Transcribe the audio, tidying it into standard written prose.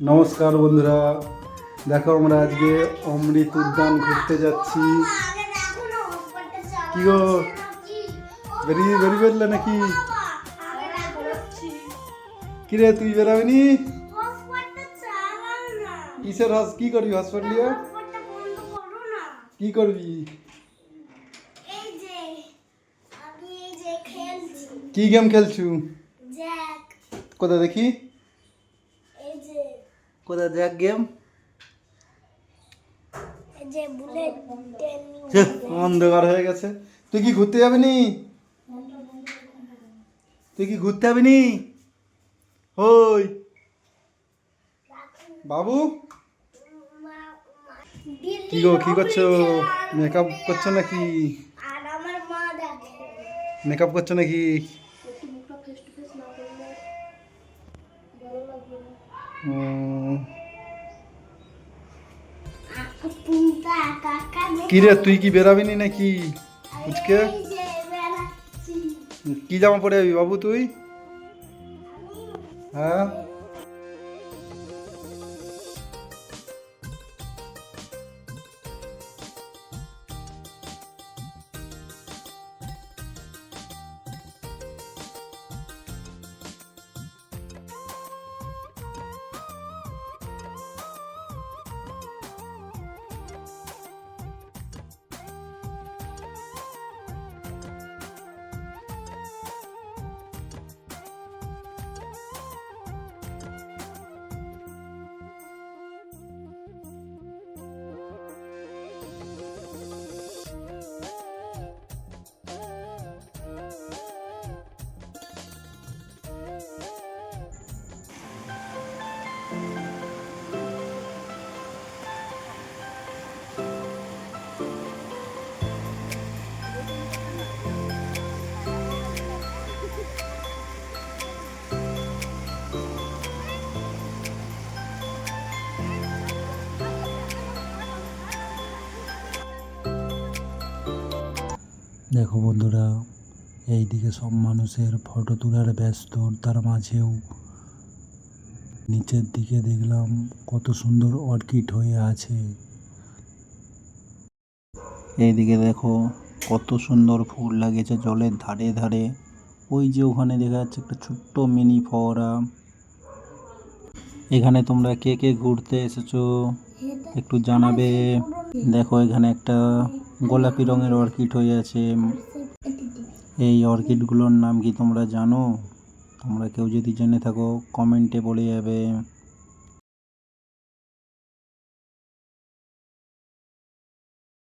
নমস্কার বন্ধুরা, দেখো আমরা আজকে অমৃত উদ্যান ঘুরতে যাচ্ছি। কি গো, বেরিয়ে বেরলে নাকি? কিরে তুই বেরাবিনি? কিসের কি করবি হসপিটালিয়া? কি করবি? কি গেম খেলছু? কোথা দেখি, কোথা দেখ গেম? অন্ধকার হয়ে গেছে। তুই কি ঘুরতে যাবি নি? তুই কি ঘুরতে যাবি নি? ওই বাবু, কি গো কি করছো? মেকআপ করছো নাকি? মেকআপ করছো নাকি? কি রে তুই কি বেরাবিনি নাকি? আজকে কি জামা পরে যাবি বাবু তুই? হ্যাঁ, দেখো বন্ধুরা, এইদিকে সব মানুষের ফটো তোলার ব্যস্ত, তার মাঝেও নিচের দিকে দেখলাম কত সুন্দর অর্কিড হয়ে আছে। এইদিকে দেখো কত সুন্দর ফুল লাগিয়েছে জলের ধারে ধারে। ওই যে ওখানে দেখা যাচ্ছে একটা ছোট্ট মিনি ফোয়ারা। এখানে তোমরা কে কে ঘুরতে এসেছো একটু জানাবে। দেখো এখানে একটা গোলাপি রঙের অর্কিড হয়ে আছে। এই অর্কিডগুলোর নাম কি তোমরা জানো? তোমরা কেউ যদি জেনে থাকো কমেন্টে বলে যাবে।